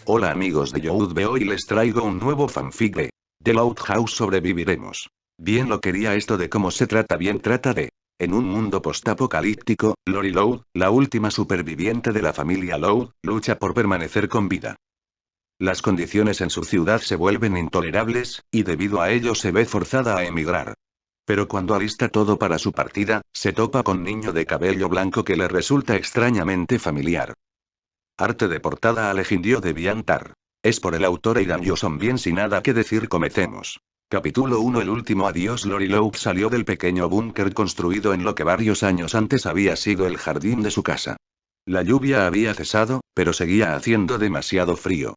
Hola amigos de Youthbe, hoy les traigo un nuevo fanfic de The Loud House sobreviviremos. Bien lo quería esto de cómo se trata bien trata de. En un mundo postapocalíptico, Lori Loud, la última superviviente de la familia Loud, lucha por permanecer con vida. Las condiciones en su ciudad se vuelven intolerables, y debido a ello se ve forzada a emigrar. Pero cuando alista todo para su partida, se topa con niño de cabello blanco que le resulta extrañamente familiar. Arte de portada Alegindio de Viantar. Es por el autor Aidan Johnson. Bien, sin nada que decir, comencemos. Capítulo 1. El último adiós. Lori Loud salió del pequeño búnker construido en lo que varios años antes había sido el jardín de su casa. La lluvia había cesado, pero seguía haciendo demasiado frío.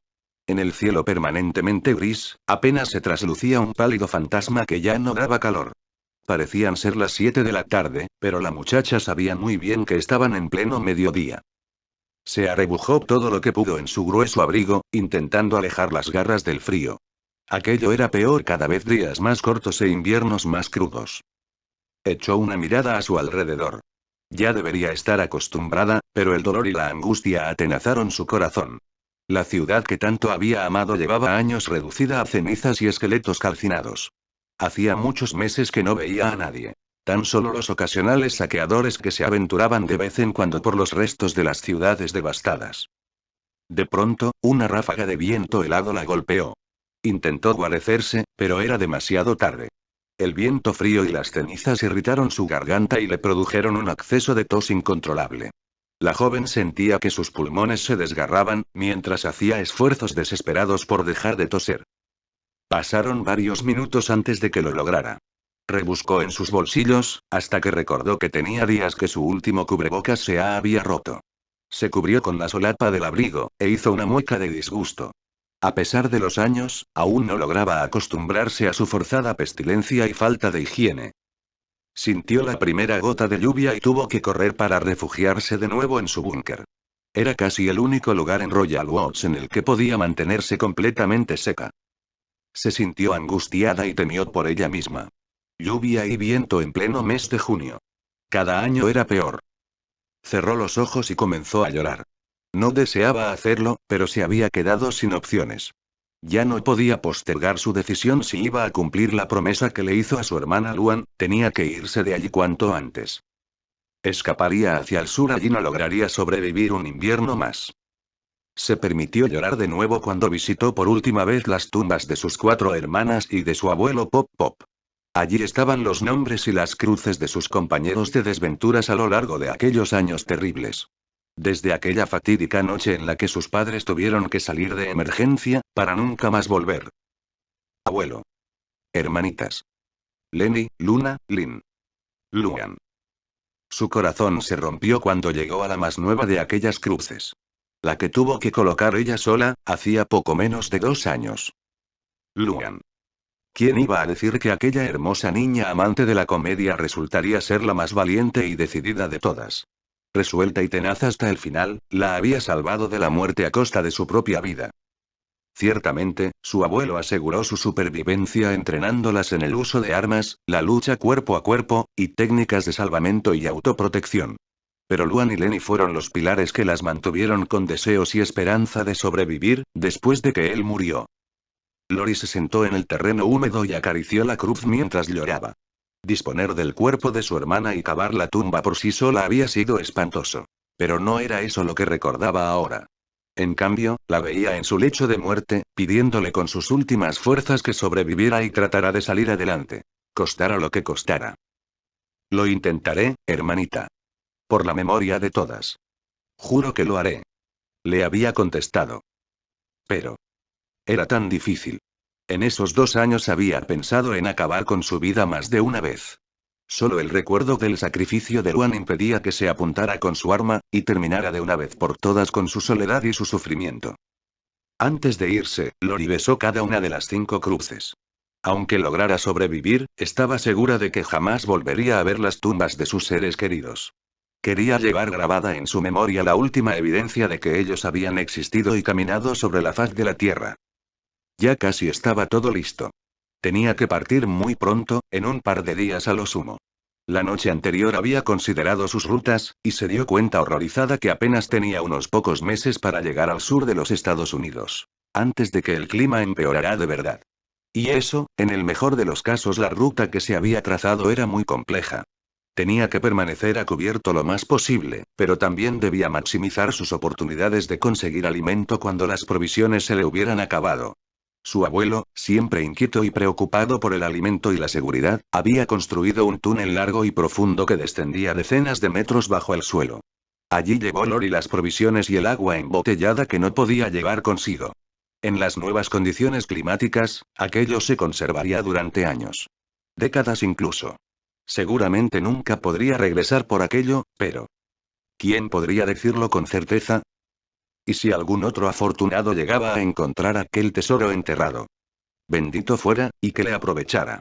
En el cielo permanentemente gris, apenas se traslucía un pálido fantasma que ya no daba calor. Parecían ser las 7 de la tarde, pero la muchacha sabía muy bien que estaban en pleno mediodía. Se arrebujó todo lo que pudo en su grueso abrigo, intentando alejar las garras del frío. Aquello era peor, cada vez días más cortos e inviernos más crudos. Echó una mirada a su alrededor. Ya debería estar acostumbrada, pero el dolor y la angustia atenazaron su corazón. La ciudad que tanto había amado llevaba años reducida a cenizas y esqueletos calcinados. Hacía muchos meses que no veía a nadie. Tan solo los ocasionales saqueadores que se aventuraban de vez en cuando por los restos de las ciudades devastadas. De pronto, una ráfaga de viento helado la golpeó. Intentó guarecerse, pero era demasiado tarde. El viento frío y las cenizas irritaron su garganta y le produjeron un acceso de tos incontrolable. La joven sentía que sus pulmones se desgarraban, mientras hacía esfuerzos desesperados por dejar de toser. Pasaron varios minutos antes de que lo lograra. Rebuscó en sus bolsillos, hasta que recordó que tenía días que su último cubrebocas se había roto. Se cubrió con la solapa del abrigo, e hizo una mueca de disgusto. A pesar de los años, aún no lograba acostumbrarse a su forzada pestilencia y falta de higiene. Sintió la primera gota de lluvia y tuvo que correr para refugiarse de nuevo en su búnker. Era casi el único lugar en Royal Woods en el que podía mantenerse completamente seca. Se sintió angustiada y temió por ella misma. Lluvia y viento en pleno mes de junio. Cada año era peor. Cerró los ojos y comenzó a llorar. No deseaba hacerlo, pero se había quedado sin opciones. Ya no podía postergar su decisión si iba a cumplir la promesa que le hizo a su hermana Luan, tenía que irse de allí cuanto antes. Escaparía hacia el sur, allí no lograría sobrevivir un invierno más. Se permitió llorar de nuevo cuando visitó por última vez las tumbas de sus 4 hermanas y de su abuelo Pop Pop. Allí estaban los nombres y las cruces de sus compañeros de desventuras a lo largo de aquellos años terribles. Desde aquella fatídica noche en la que sus padres tuvieron que salir de emergencia, para nunca más volver. Abuelo. Hermanitas. Lenny, Luna, Lynn. Luan. Su corazón se rompió cuando llegó a la más nueva de aquellas cruces. La que tuvo que colocar ella sola, hacía poco menos de 2 años. Luan. ¿Quién iba a decir que aquella hermosa niña amante de la comedia resultaría ser la más valiente y decidida de todas? Resuelta y tenaz hasta el final, la había salvado de la muerte a costa de su propia vida. Ciertamente, su abuelo aseguró su supervivencia entrenándolas en el uso de armas, la lucha cuerpo a cuerpo, y técnicas de salvamento y autoprotección. Pero Luan y Lenny fueron los pilares que las mantuvieron con deseos y esperanza de sobrevivir, después de que él murió. Lori se sentó en el terreno húmedo y acarició la cruz mientras lloraba. Disponer del cuerpo de su hermana y cavar la tumba por sí sola había sido espantoso. Pero no era eso lo que recordaba ahora. En cambio, la veía en su lecho de muerte, pidiéndole con sus últimas fuerzas que sobreviviera y tratara de salir adelante. Costara lo que costara. Lo intentaré, hermanita. Por la memoria de todas. Juro que lo haré. Le había contestado. Pero era tan difícil. En esos 2 años había pensado en acabar con su vida más de una vez. Solo el recuerdo del sacrificio de Luan impedía que se apuntara con su arma, y terminara de una vez por todas con su soledad y su sufrimiento. Antes de irse, Lori besó cada una de las 5 cruces. Aunque lograra sobrevivir, estaba segura de que jamás volvería a ver las tumbas de sus seres queridos. Quería llevar grabada en su memoria la última evidencia de que ellos habían existido y caminado sobre la faz de la tierra. Ya casi estaba todo listo. Tenía que partir muy pronto, en un par de días a lo sumo. La noche anterior había considerado sus rutas, y se dio cuenta horrorizada que apenas tenía unos pocos meses para llegar al sur de los Estados Unidos. Antes de que el clima empeorara de verdad. Y eso, en el mejor de los casos, la ruta que se había trazado era muy compleja. Tenía que permanecer a cubierto lo más posible, pero también debía maximizar sus oportunidades de conseguir alimento cuando las provisiones se le hubieran acabado. Su abuelo, siempre inquieto y preocupado por el alimento y la seguridad, había construido un túnel largo y profundo que descendía decenas de metros bajo el suelo. Allí llevó Lori las provisiones y el agua embotellada que no podía llevar consigo. En las nuevas condiciones climáticas, aquello se conservaría durante años. Décadas incluso. Seguramente nunca podría regresar por aquello, pero ¿quién podría decirlo con certeza? ¿Y si algún otro afortunado llegaba a encontrar aquel tesoro enterrado? Bendito fuera, y que le aprovechara.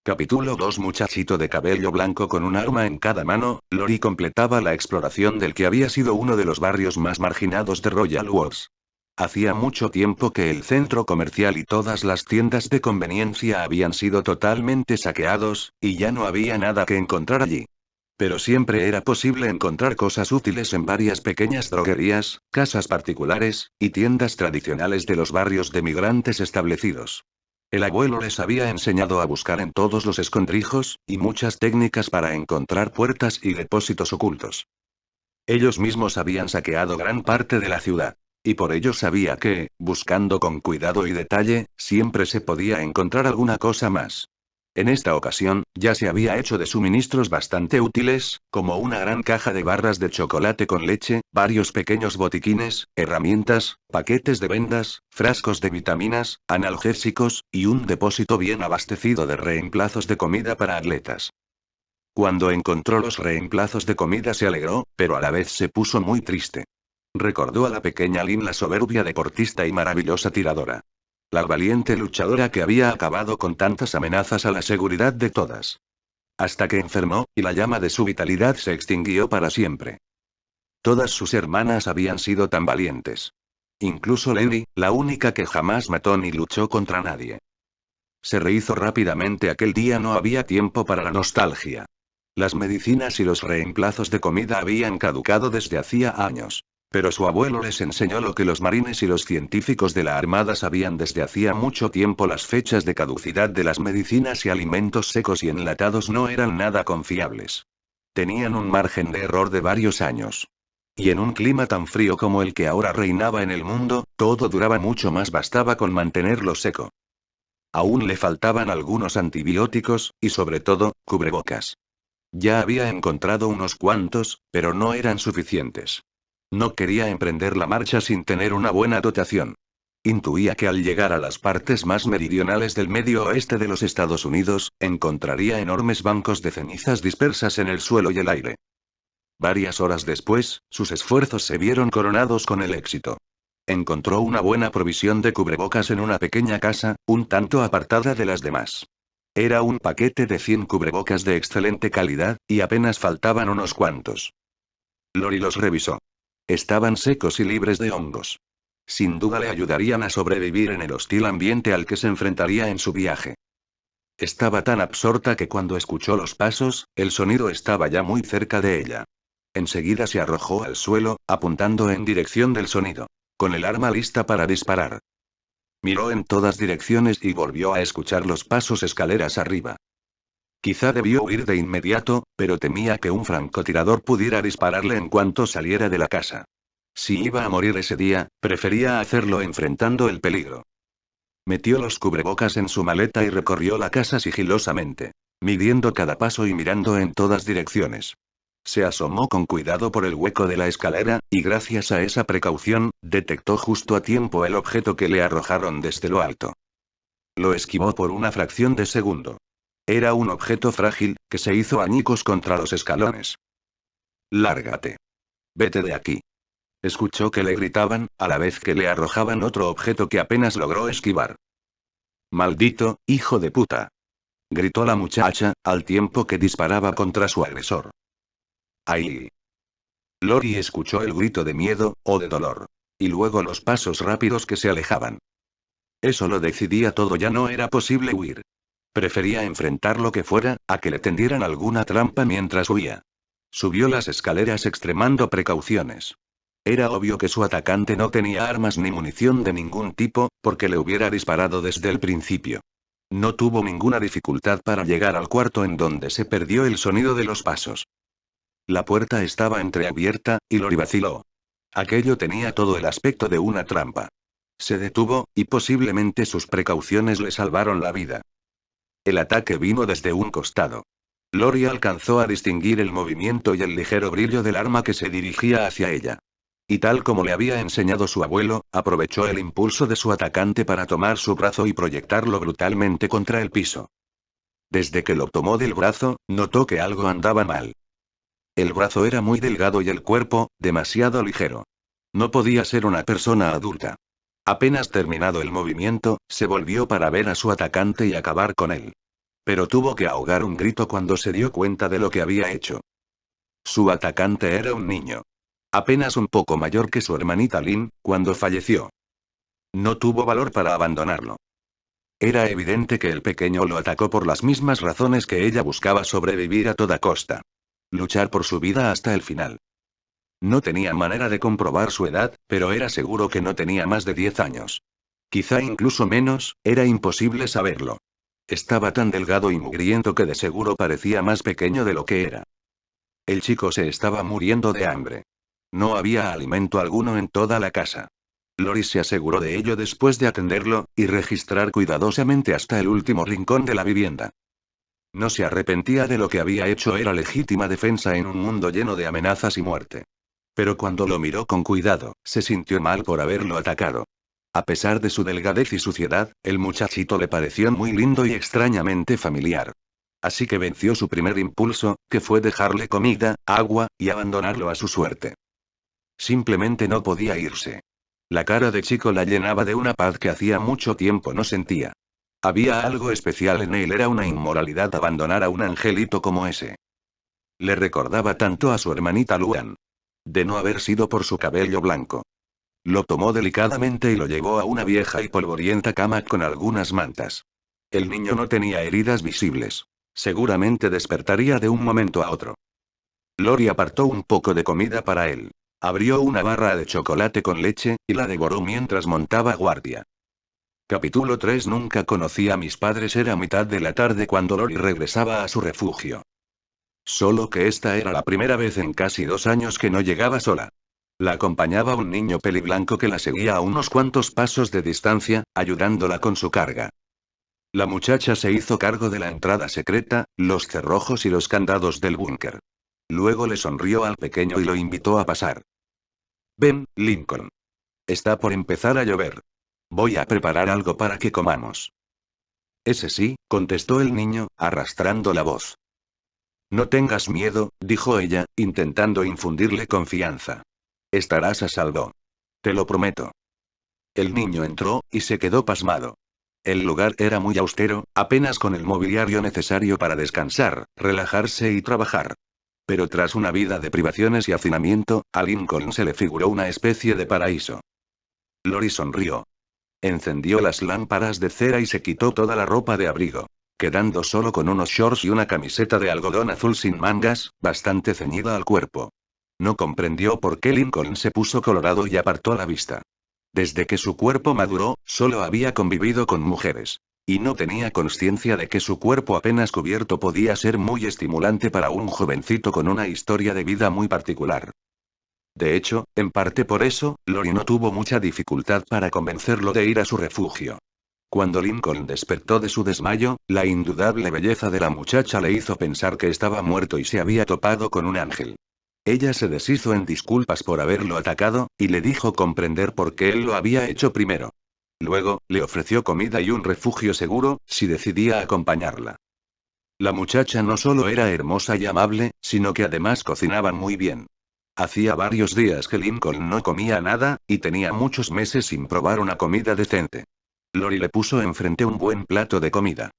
Capítulo 2. Muchachito de cabello blanco con un arma en cada mano, Lori completaba la exploración del que había sido uno de los barrios más marginados de Royal Wars. Hacía mucho tiempo que el centro comercial y todas las tiendas de conveniencia habían sido totalmente saqueados, y ya no había nada que encontrar allí. Pero siempre era posible encontrar cosas útiles en varias pequeñas droguerías, casas particulares, y tiendas tradicionales de los barrios de migrantes establecidos. El abuelo les había enseñado a buscar en todos los escondrijos, y muchas técnicas para encontrar puertas y depósitos ocultos. Ellos mismos habían saqueado gran parte de la ciudad. Y por ello sabía que, buscando con cuidado y detalle, siempre se podía encontrar alguna cosa más. En esta ocasión, ya se había hecho de suministros bastante útiles, como una gran caja de barras de chocolate con leche, varios pequeños botiquines, herramientas, paquetes de vendas, frascos de vitaminas, analgésicos, y un depósito bien abastecido de reemplazos de comida para atletas. Cuando encontró los reemplazos de comida se alegró, pero a la vez se puso muy triste. Recordó a la pequeña Lynn, la soberbia deportista y maravillosa tiradora. La valiente luchadora que había acabado con tantas amenazas a la seguridad de todas. Hasta que enfermó, y la llama de su vitalidad se extinguió para siempre. Todas sus hermanas habían sido tan valientes. Incluso Lenny, la única que jamás mató ni luchó contra nadie. Se rehizo rápidamente aquel día, no había tiempo para la nostalgia. Las medicinas y los reemplazos de comida habían caducado desde hacía años. Pero su abuelo les enseñó lo que los marines y los científicos de la Armada sabían desde hacía mucho tiempo: las fechas de caducidad de las medicinas y alimentos secos y enlatados no eran nada confiables. Tenían un margen de error de varios años. Y en un clima tan frío como el que ahora reinaba en el mundo, todo duraba mucho más, bastaba con mantenerlo seco. Aún le faltaban algunos antibióticos, y sobre todo, cubrebocas. Ya había encontrado unos cuantos, pero no eran suficientes. No quería emprender la marcha sin tener una buena dotación. Intuía que al llegar a las partes más meridionales del medio oeste de los Estados Unidos, encontraría enormes bancos de cenizas dispersas en el suelo y el aire. Varias horas después, sus esfuerzos se vieron coronados con el éxito. Encontró una buena provisión de cubrebocas en una pequeña casa, un tanto apartada de las demás. Era un paquete de 100 cubrebocas de excelente calidad, y apenas faltaban unos cuantos. Lori los revisó. Estaban secos y libres de hongos. Sin duda le ayudarían a sobrevivir en el hostil ambiente al que se enfrentaría en su viaje. Estaba tan absorta que cuando escuchó los pasos, el sonido estaba ya muy cerca de ella. Enseguida se arrojó al suelo, apuntando en dirección del sonido, con el arma lista para disparar. Miró en todas direcciones y volvió a escuchar los pasos escaleras arriba. Quizá debió huir de inmediato, pero temía que un francotirador pudiera dispararle en cuanto saliera de la casa. Si iba a morir ese día, prefería hacerlo enfrentando el peligro. Metió los cubrebocas en su maleta y recorrió la casa sigilosamente, midiendo cada paso y mirando en todas direcciones. Se asomó con cuidado por el hueco de la escalera, y gracias a esa precaución, detectó justo a tiempo el objeto que le arrojaron desde lo alto. Lo esquivó por una fracción de segundo. Era un objeto frágil, que se hizo añicos contra los escalones. «Lárgate. Vete de aquí». Escuchó que le gritaban, a la vez que le arrojaban otro objeto que apenas logró esquivar. «Maldito, hijo de puta», gritó la muchacha, al tiempo que disparaba contra su agresor. «¡Ay!». Lori escuchó el grito de miedo, o de dolor. Y luego los pasos rápidos que se alejaban. Eso lo decidía todo, ya no era posible huir. Prefería enfrentar lo que fuera, a que le tendieran alguna trampa mientras huía. Subió las escaleras extremando precauciones. Era obvio que su atacante no tenía armas ni munición de ningún tipo, porque le hubiera disparado desde el principio. No tuvo ninguna dificultad para llegar al cuarto en donde se perdió el sonido de los pasos. La puerta estaba entreabierta, y Lori vaciló. Aquello tenía todo el aspecto de una trampa. Se detuvo, y posiblemente sus precauciones le salvaron la vida. El ataque vino desde un costado. Lori alcanzó a distinguir el movimiento y el ligero brillo del arma que se dirigía hacia ella. Y tal como le había enseñado su abuelo, aprovechó el impulso de su atacante para tomar su brazo y proyectarlo brutalmente contra el piso. Desde que lo tomó del brazo, notó que algo andaba mal. El brazo era muy delgado y el cuerpo, demasiado ligero. No podía ser una persona adulta. Apenas terminado el movimiento, se volvió para ver a su atacante y acabar con él. Pero tuvo que ahogar un grito cuando se dio cuenta de lo que había hecho. Su atacante era un niño. Apenas un poco mayor que su hermanita Lynn, cuando falleció. No tuvo valor para abandonarlo. Era evidente que el pequeño lo atacó por las mismas razones que ella buscaba: sobrevivir a toda costa. Luchar por su vida hasta el final. No tenía manera de comprobar su edad, pero era seguro que no tenía más de 10 años. Quizá incluso menos, era imposible saberlo. Estaba tan delgado y mugriento que de seguro parecía más pequeño de lo que era. El chico se estaba muriendo de hambre. No había alimento alguno en toda la casa. Lori se aseguró de ello después de atenderlo, y registrar cuidadosamente hasta el último rincón de la vivienda. No se arrepentía de lo que había hecho, era legítima defensa en un mundo lleno de amenazas y muerte. Pero cuando lo miró con cuidado, se sintió mal por haberlo atacado. A pesar de su delgadez y suciedad, el muchachito le pareció muy lindo y extrañamente familiar. Así que venció su primer impulso, que fue dejarle comida, agua, y abandonarlo a su suerte. Simplemente no podía irse. La cara de Chico la llenaba de una paz que hacía mucho tiempo no sentía. Había algo especial en él, era una inmoralidad abandonar a un angelito como ese. Le recordaba tanto a su hermanita Luan. De no haber sido por su cabello blanco. Lo tomó delicadamente y lo llevó a una vieja y polvorienta cama con algunas mantas. El niño no tenía heridas visibles. Seguramente despertaría de un momento a otro. Lori apartó un poco de comida para él. Abrió una barra de chocolate con leche, y la devoró mientras montaba guardia. Capítulo 3. Nunca conocí a mis padres. Era mitad de la tarde cuando Lori regresaba a su refugio. Solo que esta era la primera vez en casi 2 años que no llegaba sola. La acompañaba un niño peliblanco que la seguía a unos cuantos pasos de distancia, ayudándola con su carga. La muchacha se hizo cargo de la entrada secreta, los cerrojos y los candados del búnker. Luego le sonrió al pequeño y lo invitó a pasar. Ven, Lincoln. Está por empezar a llover. Voy a preparar algo para que comamos. Ese sí, contestó el niño, arrastrando la voz. No tengas miedo, dijo ella, intentando infundirle confianza. Estarás a salvo. Te lo prometo. El niño entró, y se quedó pasmado. El lugar era muy austero, apenas con el mobiliario necesario para descansar, relajarse y trabajar. Pero tras una vida de privaciones y hacinamiento, a Lincoln se le figuró una especie de paraíso. Lori sonrió. Encendió las lámparas de cera y se quitó toda la ropa de abrigo, quedando solo con unos shorts y una camiseta de algodón azul sin mangas, bastante ceñida al cuerpo. No comprendió por qué Lincoln se puso colorado y apartó la vista. Desde que su cuerpo maduró, solo había convivido con mujeres. Y no tenía conciencia de que su cuerpo apenas cubierto podía ser muy estimulante para un jovencito con una historia de vida muy particular. De hecho, en parte por eso, Lori no tuvo mucha dificultad para convencerlo de ir a su refugio. Cuando Lincoln despertó de su desmayo, la indudable belleza de la muchacha le hizo pensar que estaba muerto y se había topado con un ángel. Ella se deshizo en disculpas por haberlo atacado, y le dijo comprender por qué él lo había hecho primero. Luego, le ofreció comida y un refugio seguro, si decidía acompañarla. La muchacha no solo era hermosa y amable, sino que además cocinaba muy bien. Hacía varios días que Lincoln no comía nada, y tenía muchos meses sin probar una comida decente. Lori le puso enfrente un buen plato de comida.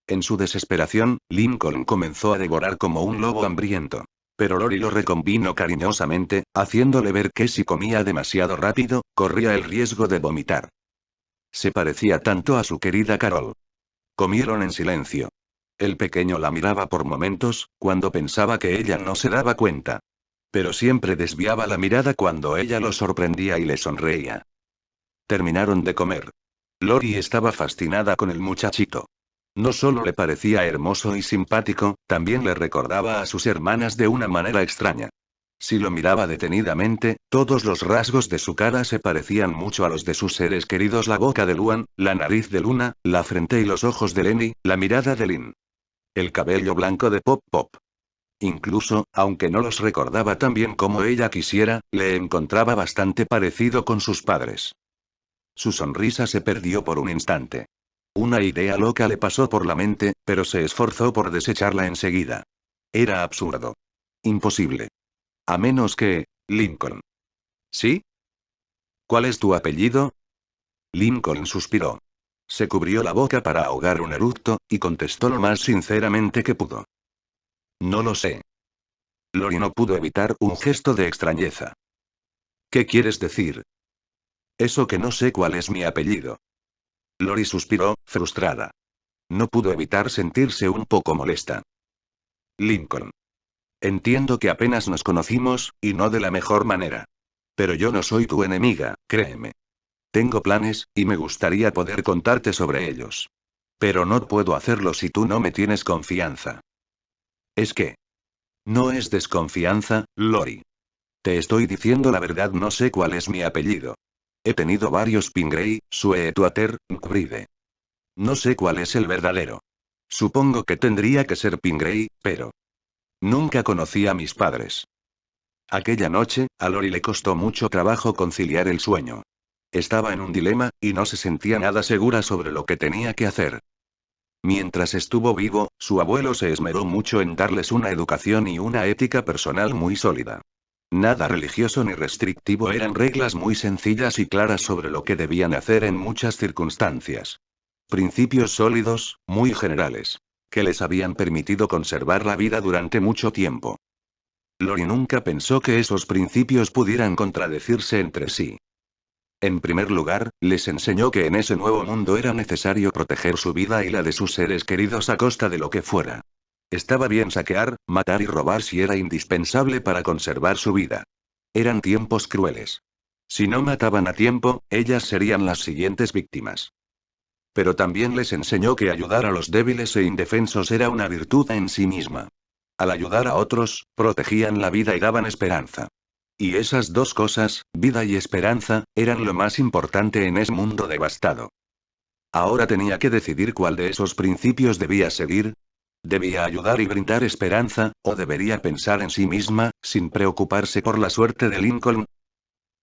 En su desesperación, Lincoln comenzó a devorar como un lobo hambriento. Pero Lori lo reconvino cariñosamente, haciéndole ver que si comía demasiado rápido, corría el riesgo de vomitar. Se parecía tanto a su querida Carol. Comieron en silencio. El pequeño la miraba por momentos, cuando pensaba que ella no se daba cuenta. Pero siempre desviaba la mirada cuando ella lo sorprendía y le sonreía. Terminaron de comer. Lori estaba fascinada con el muchachito. No solo le parecía hermoso y simpático, también le recordaba a sus hermanas de una manera extraña. Si lo miraba detenidamente, todos los rasgos de su cara se parecían mucho a los de sus seres queridos: la boca de Luan, la nariz de Luna, la frente y los ojos de Lenny, la mirada de Lin. El cabello blanco de Pop Pop. Incluso, aunque no los recordaba tan bien como ella quisiera, le encontraba bastante parecido con sus padres. Su sonrisa se perdió por un instante. Una idea loca le pasó por la mente, pero se esforzó por desecharla enseguida. Era absurdo. Imposible. A menos que... Lincoln. ¿Sí? ¿Cuál es tu apellido? Lincoln suspiró. Se cubrió la boca para ahogar un eructo, y contestó lo más sinceramente que pudo. No lo sé. Lori no pudo evitar un gesto de extrañeza. ¿Qué quieres decir? Eso que no sé cuál es mi apellido. Lori suspiró, frustrada. No pudo evitar sentirse un poco molesta. Lincoln. Entiendo que apenas nos conocimos, y no de la mejor manera. Pero yo no soy tu enemiga, créeme. Tengo planes, y me gustaría poder contarte sobre ellos. Pero no puedo hacerlo si tú no me tienes confianza. ¿Es que? No es desconfianza, Lori. Te estoy diciendo la verdad, no sé cuál es mi apellido. He tenido varios Pingree, Sweetwater, Bride. No sé cuál es el verdadero. Supongo que tendría que ser Pingree, pero... Nunca conocí a mis padres. Aquella noche, a Lori le costó mucho trabajo conciliar el sueño. Estaba en un dilema, y no se sentía nada segura sobre lo que tenía que hacer. Mientras estuvo vivo, su abuelo se esmeró mucho en darles una educación y una ética personal muy sólida. Nada religioso ni restrictivo, eran reglas muy sencillas y claras sobre lo que debían hacer en muchas circunstancias. Principios sólidos, muy generales, que les habían permitido conservar la vida durante mucho tiempo. Lori nunca pensó que esos principios pudieran contradecirse entre sí. En primer lugar, les enseñó que en ese nuevo mundo era necesario proteger su vida y la de sus seres queridos a costa de lo que fuera. Estaba bien saquear, matar y robar si era indispensable para conservar su vida. Eran tiempos crueles. Si no mataban a tiempo, ellas serían las siguientes víctimas. Pero también les enseñó que ayudar a los débiles e indefensos era una virtud en sí misma. Al ayudar a otros, protegían la vida y daban esperanza. Y esas dos cosas, vida y esperanza, eran lo más importante en ese mundo devastado. Ahora tenía que decidir cuál de esos principios debía seguir. ¿Debía ayudar y brindar esperanza, o debería pensar en sí misma, sin preocuparse por la suerte de Lincoln?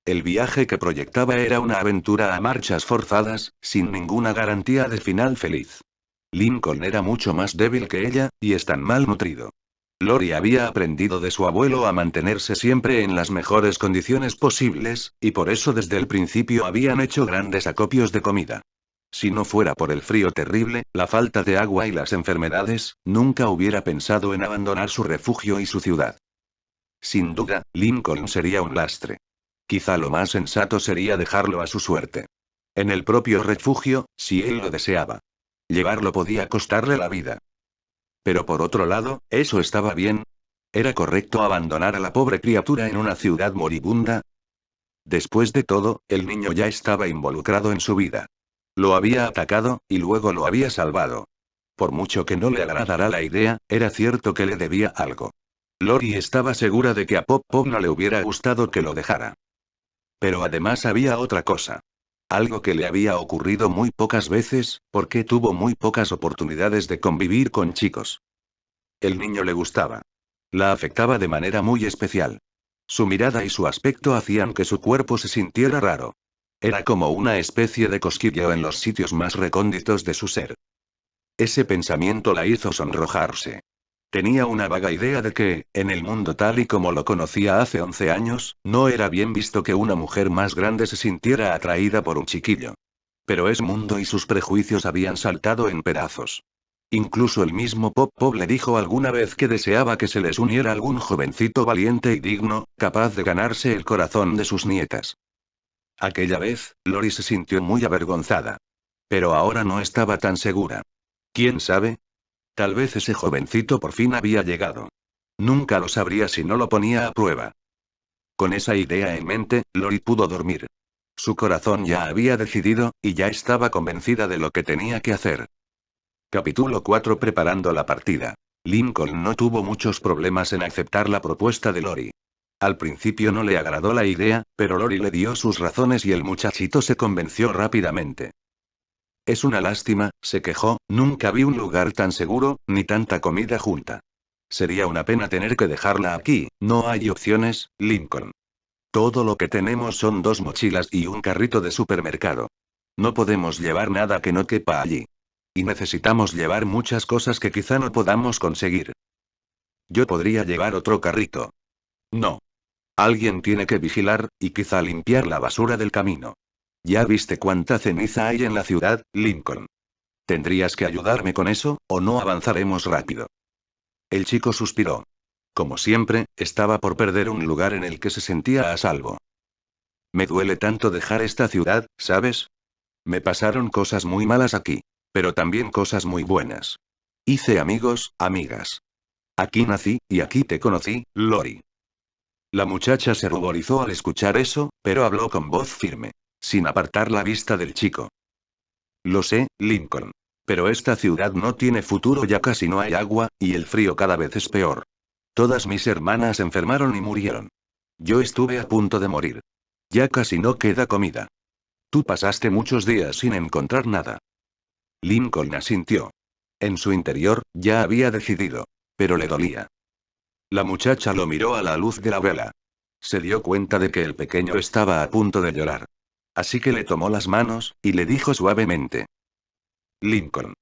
El viaje que proyectaba era una aventura a marchas forzadas, sin ninguna garantía de final feliz. Lincoln era mucho más débil que ella, y es tan mal nutrido. Lori había aprendido de su abuelo a mantenerse siempre en las mejores condiciones posibles, y por eso desde el principio habían hecho grandes acopios de comida. Si no fuera por el frío terrible, la falta de agua y las enfermedades, nunca hubiera pensado en abandonar su refugio y su ciudad. Sin duda, Lincoln sería un lastre. Quizá lo más sensato sería dejarlo a su suerte. En el propio refugio, si él lo deseaba. Llevarlo podía costarle la vida. Pero por otro lado, ¿eso estaba bien? ¿Era correcto abandonar a la pobre criatura en una ciudad moribunda? Después de todo, el niño ya estaba involucrado en su vida. Lo había atacado, y luego lo había salvado. Por mucho que no le agradara la idea, era cierto que le debía algo. Lori estaba segura de que a Pop Pop no le hubiera gustado que lo dejara. Pero además había otra cosa. Algo que le había ocurrido muy pocas veces, porque tuvo muy pocas oportunidades de convivir con chicos. El niño le gustaba. La afectaba de manera muy especial. Su mirada y su aspecto hacían que su cuerpo se sintiera raro. Era como una especie de cosquilleo en los sitios más recónditos de su ser. Ese pensamiento la hizo sonrojarse. Tenía una vaga idea de que, en el mundo tal y como lo conocía hace 11 años, no era bien visto que una mujer más grande se sintiera atraída por un chiquillo. Pero ese mundo y sus prejuicios habían saltado en pedazos. Incluso el mismo Pop Pop le dijo alguna vez que deseaba que se les uniera algún jovencito valiente y digno, capaz de ganarse el corazón de sus nietas. Aquella vez, Lori se sintió muy avergonzada. Pero ahora no estaba tan segura. ¿Quién sabe? Tal vez ese jovencito por fin había llegado. Nunca lo sabría si no lo ponía a prueba. Con esa idea en mente, Lori pudo dormir. Su corazón ya había decidido, y ya estaba convencida de lo que tenía que hacer. Capítulo 4. Preparando la partida. Lincoln no tuvo muchos problemas en aceptar la propuesta de Lori. Al principio no le agradó la idea, pero Lori le dio sus razones y el muchachito se convenció rápidamente. Es una lástima, se quejó, nunca vi un lugar tan seguro, ni tanta comida junta. Sería una pena tener que dejarla aquí, no hay opciones, Lincoln. Todo lo que tenemos son 2 mochilas y un carrito de supermercado. No podemos llevar nada que no quepa allí. Y necesitamos llevar muchas cosas que quizá no podamos conseguir. Yo podría llevar otro carrito. No. Alguien tiene que vigilar, y quizá limpiar la basura del camino. Ya viste cuánta ceniza hay en la ciudad, Lincoln. Tendrías que ayudarme con eso, o no avanzaremos rápido. El chico suspiró. Como siempre, estaba por perder un lugar en el que se sentía a salvo. Me duele tanto dejar esta ciudad, ¿sabes? Me pasaron cosas muy malas aquí. Pero también cosas muy buenas. Hice amigos, amigas. Aquí nací, y aquí te conocí, Lori. La muchacha se ruborizó al escuchar eso, pero habló con voz firme, sin apartar la vista del chico. Lo sé, Lincoln. Pero esta ciudad no tiene futuro, ya casi no hay agua, y el frío cada vez es peor. Todas mis hermanas enfermaron y murieron. Yo estuve a punto de morir. Ya casi no queda comida. Tú pasaste muchos días sin encontrar nada. Lincoln asintió. En su interior, ya había decidido. Pero le dolía. La muchacha lo miró a la luz de la vela. Se dio cuenta de que el pequeño estaba a punto de llorar. Así que le tomó las manos, y le dijo suavemente. Lincoln.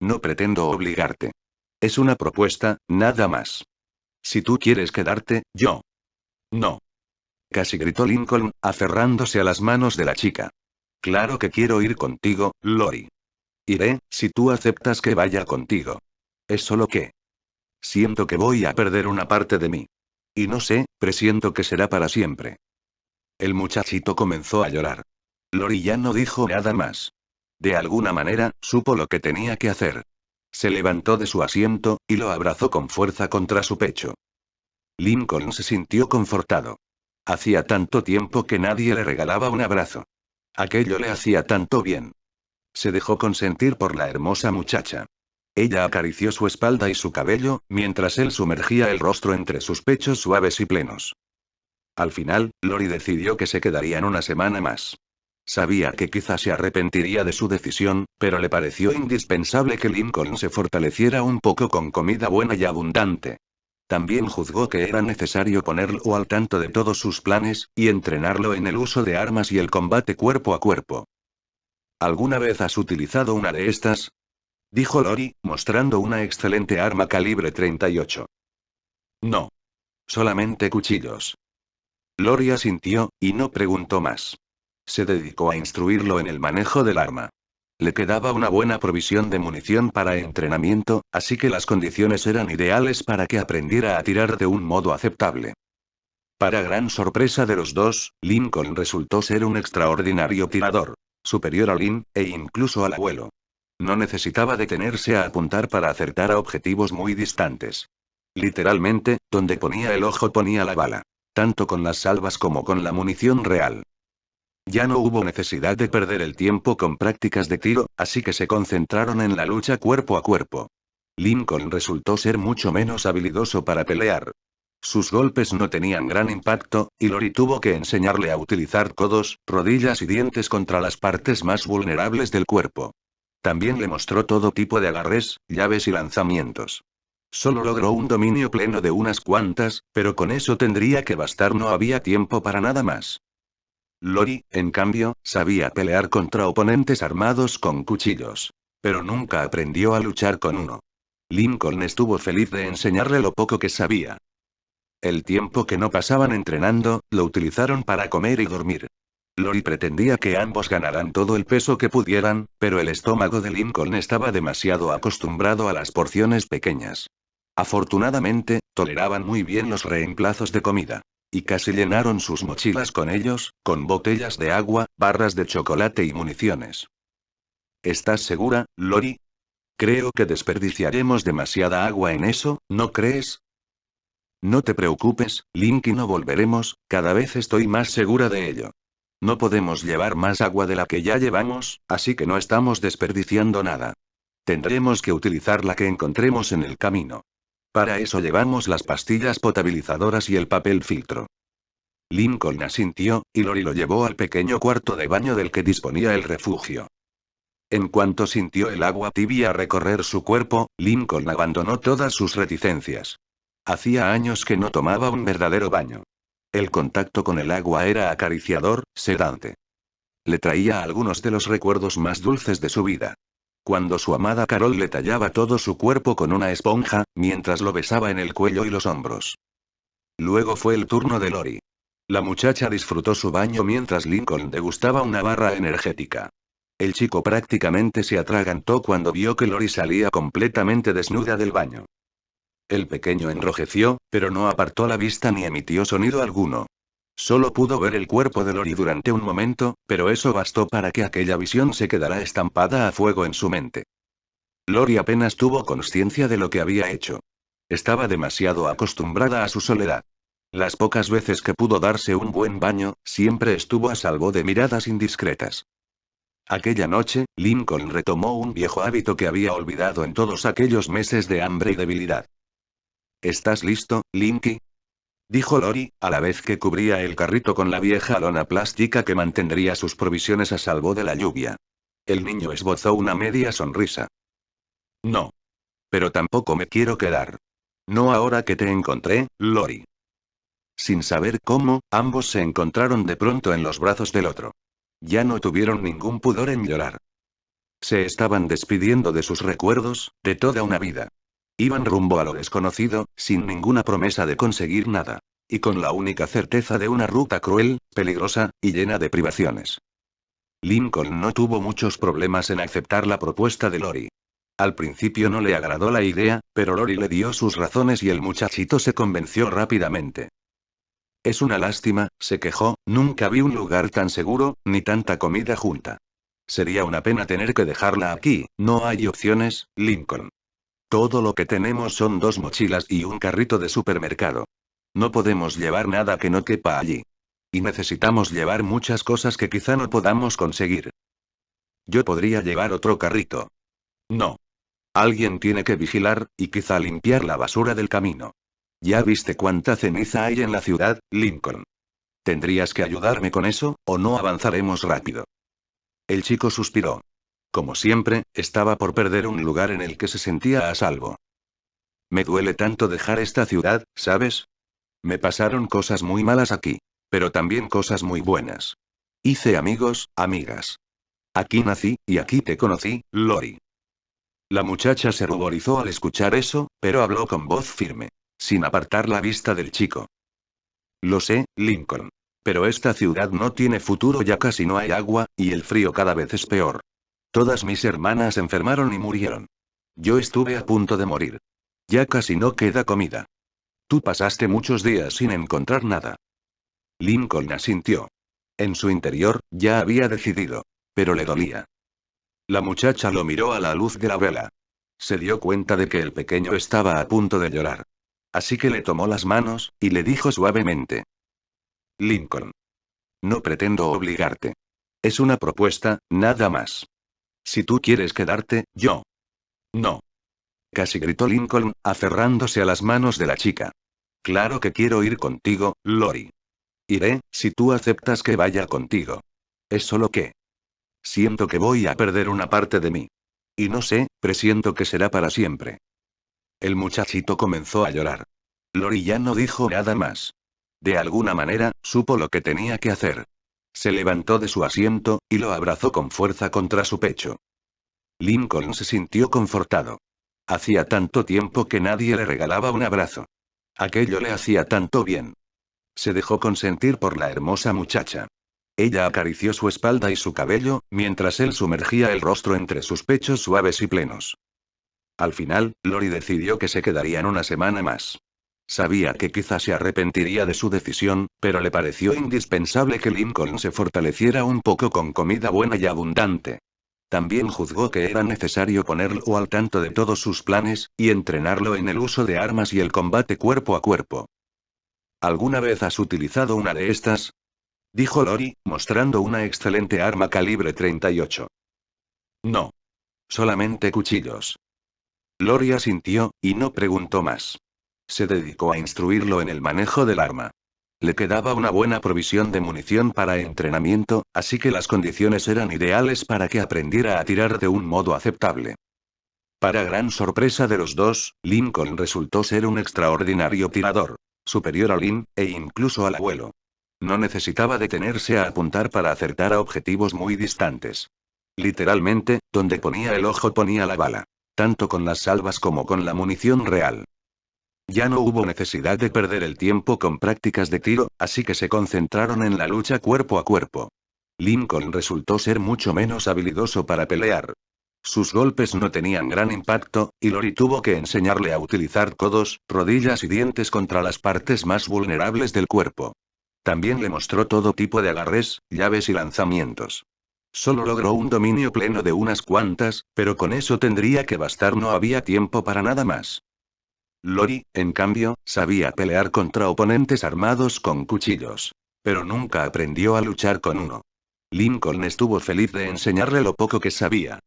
No pretendo obligarte. Es una propuesta, nada más. Si tú quieres quedarte, yo. No. Casi gritó Lincoln, aferrándose a las manos de la chica. Claro que quiero ir contigo, Lori. Iré, si tú aceptas que vaya contigo. Es solo que... siento que voy a perder una parte de mí. Y no sé, presiento que será para siempre. El muchachito comenzó a llorar. Lori ya no dijo nada más. De alguna manera, supo lo que tenía que hacer. Se levantó de su asiento, y lo abrazó con fuerza contra su pecho. Lincoln se sintió confortado. Hacía tanto tiempo que nadie le regalaba un abrazo. Aquello le hacía tanto bien. Se dejó consentir por la hermosa muchacha. Ella acarició su espalda y su cabello, mientras él sumergía el rostro entre sus pechos suaves y plenos. Al final, Lori decidió que se quedarían una semana más. Sabía que quizás se arrepentiría de su decisión, pero le pareció indispensable que Lincoln se fortaleciera un poco con comida buena y abundante. También juzgó que era necesario ponerlo al tanto de todos sus planes, y entrenarlo en el uso de armas y el combate cuerpo a cuerpo. ¿Alguna vez has utilizado una de estas? Dijo Lori, mostrando una excelente arma calibre 38. No. Solamente cuchillos. Lori asintió, y no preguntó más. Se dedicó a instruirlo en el manejo del arma. Le quedaba una buena provisión de munición para entrenamiento, así que las condiciones eran ideales para que aprendiera a tirar de un modo aceptable. Para gran sorpresa de los dos, Lincoln resultó ser un extraordinario tirador, superior a Lynn, e incluso al abuelo. No necesitaba detenerse a apuntar para acertar a objetivos muy distantes. Literalmente, donde ponía el ojo ponía la bala. Tanto con las salvas como con la munición real. Ya no hubo necesidad de perder el tiempo con prácticas de tiro, así que se concentraron en la lucha cuerpo a cuerpo. Lincoln resultó ser mucho menos habilidoso para pelear. Sus golpes no tenían gran impacto, y Lori tuvo que enseñarle a utilizar codos, rodillas y dientes contra las partes más vulnerables del cuerpo. También le mostró todo tipo de agarres, llaves y lanzamientos. Solo logró un dominio pleno de unas cuantas, pero con eso tendría que bastar, no había tiempo para nada más. Lori, en cambio, sabía pelear contra oponentes armados con cuchillos. Pero nunca aprendió a luchar con uno. Lincoln estuvo feliz de enseñarle lo poco que sabía. El tiempo que no pasaban entrenando, lo utilizaron para comer y dormir. Lori pretendía que ambos ganaran todo el peso que pudieran, pero el estómago de Lincoln estaba demasiado acostumbrado a las porciones pequeñas. Afortunadamente, toleraban muy bien los reemplazos de comida. Y casi llenaron sus mochilas con ellos, con botellas de agua, barras de chocolate y municiones. ¿Estás segura, Lori? Creo que desperdiciaremos demasiada agua en eso, ¿no crees? No te preocupes, Linky, no volveremos, cada vez estoy más segura de ello. No podemos llevar más agua de la que ya llevamos, así que no estamos desperdiciando nada. Tendremos que utilizar la que encontremos en el camino. Para eso llevamos las pastillas potabilizadoras y el papel filtro. Lincoln asintió, y Lori lo llevó al pequeño cuarto de baño del que disponía el refugio. En cuanto sintió el agua tibia recorrer su cuerpo, Lincoln abandonó todas sus reticencias. Hacía años que no tomaba un verdadero baño. El contacto con el agua era acariciador, sedante. Le traía algunos de los recuerdos más dulces de su vida. Cuando su amada Carol le tallaba todo su cuerpo con una esponja, mientras lo besaba en el cuello y los hombros. Luego fue el turno de Lori. La muchacha disfrutó su baño mientras Lincoln degustaba una barra energética. El chico prácticamente se atragantó cuando vio que Lori salía completamente desnuda del baño. El pequeño enrojeció, pero no apartó la vista ni emitió sonido alguno. Solo pudo ver el cuerpo de Lori durante un momento, pero eso bastó para que aquella visión se quedara estampada a fuego en su mente. Lori apenas tuvo conciencia de lo que había hecho. Estaba demasiado acostumbrada a su soledad. Las pocas veces que pudo darse un buen baño, siempre estuvo a salvo de miradas indiscretas. Aquella noche, Lincoln retomó un viejo hábito que había olvidado en todos aquellos meses de hambre y debilidad. ¿Estás listo, Linky?, dijo Lori, a la vez que cubría el carrito con la vieja lona plástica que mantendría sus provisiones a salvo de la lluvia. El niño esbozó una media sonrisa. No. Pero tampoco me quiero quedar. No ahora que te encontré, Lori. Sin saber cómo, ambos se encontraron de pronto en los brazos del otro. Ya no tuvieron ningún pudor en llorar. Se estaban despidiendo de sus recuerdos, de toda una vida. Iban rumbo a lo desconocido, sin ninguna promesa de conseguir nada. Y con la única certeza de una ruta cruel, peligrosa, y llena de privaciones. Lincoln no tuvo muchos problemas en aceptar la propuesta de Lori. Al principio no le agradó la idea, pero Lori le dio sus razones y el muchachito se convenció rápidamente. Es una lástima, se quejó, nunca vi un lugar tan seguro, ni tanta comida junta. Sería una pena tener que dejarla aquí, no hay opciones, Lincoln. Todo lo que tenemos son 2 mochilas y un carrito de supermercado. No podemos llevar nada que no quepa allí. Y necesitamos llevar muchas cosas que quizá no podamos conseguir. Yo podría llevar otro carrito. No. Alguien tiene que vigilar, y quizá limpiar la basura del camino. ¿Ya viste cuánta ceniza hay en la ciudad, Lincoln? Tendrías que ayudarme con eso, o no avanzaremos rápido. El chico suspiró. Como siempre, estaba por perder un lugar en el que se sentía a salvo. Me duele tanto dejar esta ciudad, ¿sabes? Me pasaron cosas muy malas aquí. Pero también cosas muy buenas. Hice amigos, amigas. Aquí nací, y aquí te conocí, Lori. La muchacha se ruborizó al escuchar eso, pero habló con voz firme, sin apartar la vista del chico. Lo sé, Lincoln. Pero esta ciudad no tiene futuro, ya casi no hay agua, y el frío cada vez es peor. Todas mis hermanas enfermaron y murieron. Yo estuve a punto de morir. Ya casi no queda comida. Tú pasaste muchos días sin encontrar nada. Lincoln asintió. En su interior, ya había decidido. Pero le dolía. La muchacha lo miró a la luz de la vela. Se dio cuenta de que el pequeño estaba a punto de llorar. Así que le tomó las manos, y le dijo suavemente. Lincoln. No pretendo obligarte. Es una propuesta, nada más. Si tú quieres quedarte, yo. No. Casi gritó Lincoln, aferrándose a las manos de la chica. Claro que quiero ir contigo, Lori. Iré, si tú aceptas que vaya contigo. Es solo que... siento que voy a perder una parte de mí. Y no sé, presiento que será para siempre. El muchachito comenzó a llorar. Lori ya no dijo nada más. De alguna manera, supo lo que tenía que hacer. Se levantó de su asiento, y lo abrazó con fuerza contra su pecho. Lincoln se sintió confortado. Hacía tanto tiempo que nadie le regalaba un abrazo. Aquello le hacía tanto bien. Se dejó consentir por la hermosa muchacha. Ella acarició su espalda y su cabello, mientras él sumergía el rostro entre sus pechos suaves y plenos. Al final, Lori decidió que se quedarían una semana más. Sabía que quizás se arrepentiría de su decisión, pero le pareció indispensable que Lincoln se fortaleciera un poco con comida buena y abundante. También juzgó que era necesario ponerlo al tanto de todos sus planes, y entrenarlo en el uso de armas y el combate cuerpo a cuerpo. ¿Alguna vez has utilizado una de estas? Dijo Lori, mostrando una excelente arma calibre 38. No. Solamente cuchillos. Lori asintió, y no preguntó más. Se dedicó a instruirlo en el manejo del arma. Le quedaba una buena provisión de munición para entrenamiento, así que las condiciones eran ideales para que aprendiera a tirar de un modo aceptable. Para gran sorpresa de los dos, Lincoln resultó ser un extraordinario tirador, superior a Lin, e incluso al abuelo. No necesitaba detenerse a apuntar para acertar a objetivos muy distantes. Literalmente, donde ponía el ojo ponía la bala, tanto con las salvas como con la munición real. Ya no hubo necesidad de perder el tiempo con prácticas de tiro, así que se concentraron en la lucha cuerpo a cuerpo. Lincoln resultó ser mucho menos habilidoso para pelear. Sus golpes no tenían gran impacto, y Lori tuvo que enseñarle a utilizar codos, rodillas y dientes contra las partes más vulnerables del cuerpo. También le mostró todo tipo de agarres, llaves y lanzamientos. Solo logró un dominio pleno de unas cuantas, pero con eso tendría que bastar, no había tiempo para nada más. Lori, en cambio, sabía pelear contra oponentes armados con cuchillos. Pero nunca aprendió a luchar con uno. Lincoln estuvo feliz de enseñarle lo poco que sabía.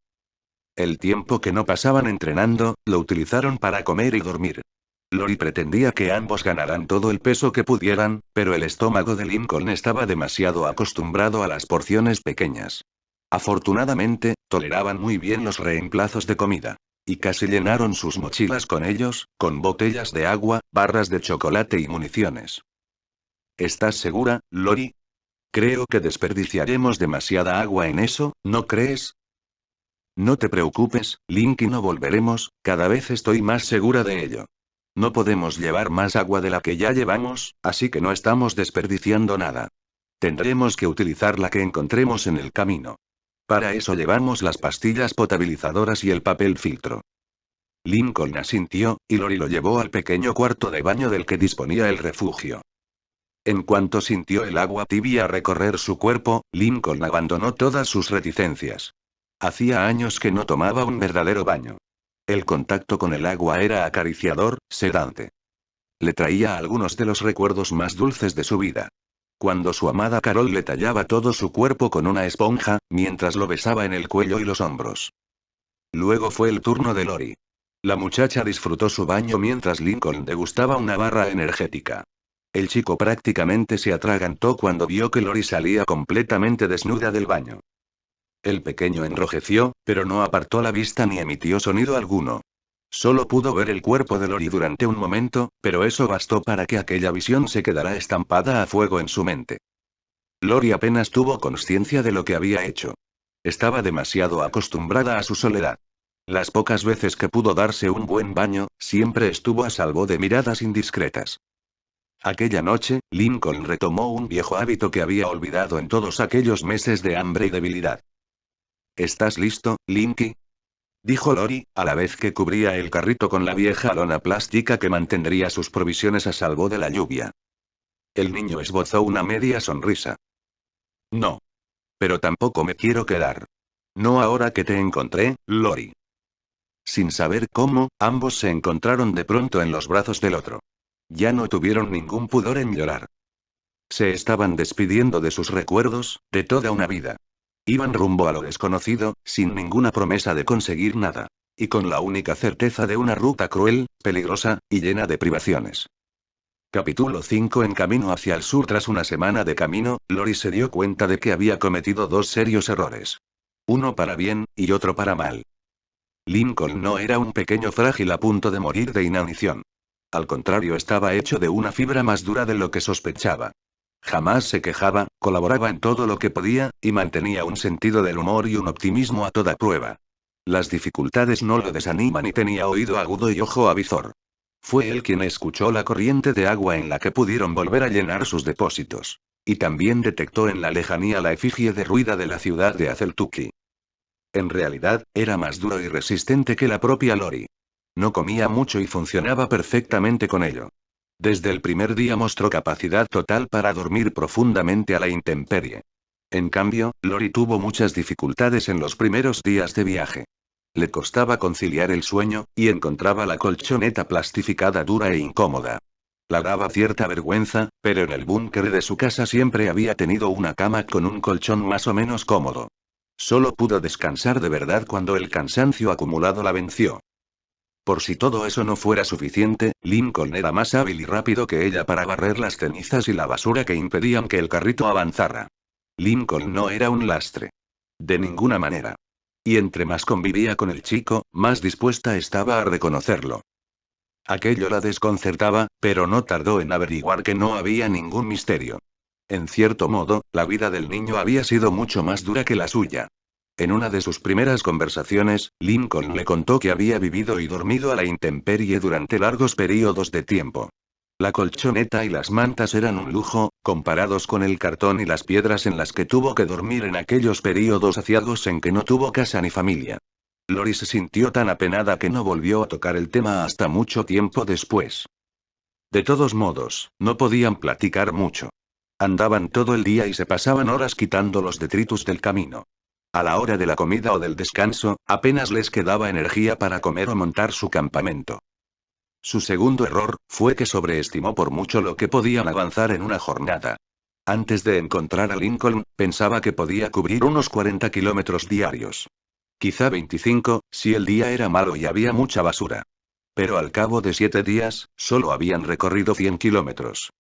El tiempo que no pasaban entrenando, lo utilizaron para comer y dormir. Lori pretendía que ambos ganaran todo el peso que pudieran, pero el estómago de Lincoln estaba demasiado acostumbrado a las porciones pequeñas. Afortunadamente, toleraban muy bien los reemplazos de comida. Y casi llenaron sus mochilas con ellos, con botellas de agua, barras de chocolate y municiones. ¿Estás segura, Lori? Creo que desperdiciaremos demasiada agua en eso, ¿no crees? No te preocupes, Link, y no volveremos, cada vez estoy más segura de ello. No podemos llevar más agua de la que ya llevamos, así que no estamos desperdiciando nada. Tendremos que utilizar la que encontremos en el camino. Para eso llevamos las pastillas potabilizadoras y el papel filtro. Lincoln asintió, y Lori lo llevó al pequeño cuarto de baño del que disponía el refugio. En cuanto sintió el agua tibia recorrer su cuerpo, Lincoln abandonó todas sus reticencias. Hacía años que no tomaba un verdadero baño. El contacto con el agua era acariciador, sedante. Le traía algunos de los recuerdos más dulces de su vida. Cuando su amada Carol le tallaba todo su cuerpo con una esponja, mientras lo besaba en el cuello y los hombros. Luego fue el turno de Lori. La muchacha disfrutó su baño mientras Lincoln degustaba una barra energética. El chico prácticamente se atragantó cuando vio que Lori salía completamente desnuda del baño. El pequeño enrojeció, pero no apartó la vista ni emitió sonido alguno. Solo pudo ver el cuerpo de Lori durante un momento, pero eso bastó para que aquella visión se quedara estampada a fuego en su mente. Lori apenas tuvo conciencia de lo que había hecho. Estaba demasiado acostumbrada a su soledad. Las pocas veces que pudo darse un buen baño, siempre estuvo a salvo de miradas indiscretas. Aquella noche, Lincoln retomó un viejo hábito que había olvidado en todos aquellos meses de hambre y debilidad. ¿Estás listo, Linky? Dijo Lori, a la vez que cubría el carrito con la vieja lona plástica que mantendría sus provisiones a salvo de la lluvia. El niño esbozó una media sonrisa. No. Pero tampoco me quiero quedar. No ahora que te encontré, Lori. Sin saber cómo, ambos se encontraron de pronto en los brazos del otro. Ya no tuvieron ningún pudor en llorar. Se estaban despidiendo de sus recuerdos, de toda una vida. Iban rumbo a lo desconocido, sin ninguna promesa de conseguir nada. Y con la única certeza de una ruta cruel, peligrosa, y llena de privaciones. Capítulo 5. En camino hacia el sur. Tras una semana de camino, Lori se dio cuenta de que había cometido dos serios errores. Uno para bien, y otro para mal. Lincoln no era un pequeño frágil a punto de morir de inanición. Al contrario, estaba hecho de una fibra más dura de lo que sospechaba. Jamás se quejaba, colaboraba en todo lo que podía, y mantenía un sentido del humor y un optimismo a toda prueba. Las dificultades no lo desaniman y tenía oído agudo y ojo avizor. Fue él quien escuchó la corriente de agua en la que pudieron volver a llenar sus depósitos. Y también detectó en la lejanía la efigie derruida de la ciudad de Azeltuki. En realidad, era más duro y resistente que la propia Lori. No comía mucho y funcionaba perfectamente con ello. Desde el primer día mostró capacidad total para dormir profundamente a la intemperie. En cambio, Lori tuvo muchas dificultades en los primeros días de viaje. Le costaba conciliar el sueño, y encontraba la colchoneta plastificada dura e incómoda. La daba cierta vergüenza, pero en el búnker de su casa siempre había tenido una cama con un colchón más o menos cómodo. Solo pudo descansar de verdad cuando el cansancio acumulado la venció. Por si todo eso no fuera suficiente, Lincoln era más hábil y rápido que ella para barrer las cenizas y la basura que impedían que el carrito avanzara. Lincoln no era un lastre. De ninguna manera. Y entre más convivía con el chico, más dispuesta estaba a reconocerlo. Aquello la desconcertaba, pero no tardó en averiguar que no había ningún misterio. En cierto modo, la vida del niño había sido mucho más dura que la suya. En una de sus primeras conversaciones, Lincoln le contó que había vivido y dormido a la intemperie durante largos periodos de tiempo. La colchoneta y las mantas eran un lujo, comparados con el cartón y las piedras en las que tuvo que dormir en aquellos períodos aciagos en que no tuvo casa ni familia. Lori se sintió tan apenada que no volvió a tocar el tema hasta mucho tiempo después. De todos modos, no podían platicar mucho. Andaban todo el día y se pasaban horas quitando los detritus del camino. A la hora de la comida o del descanso, apenas les quedaba energía para comer o montar su campamento. Su segundo error, fue que sobreestimó por mucho lo que podían avanzar en una jornada. Antes de encontrar a Lincoln, pensaba que podía cubrir unos 40 kilómetros diarios. Quizá 25, si el día era malo y había mucha basura. Pero al cabo de 7 días, solo habían recorrido 100 kilómetros.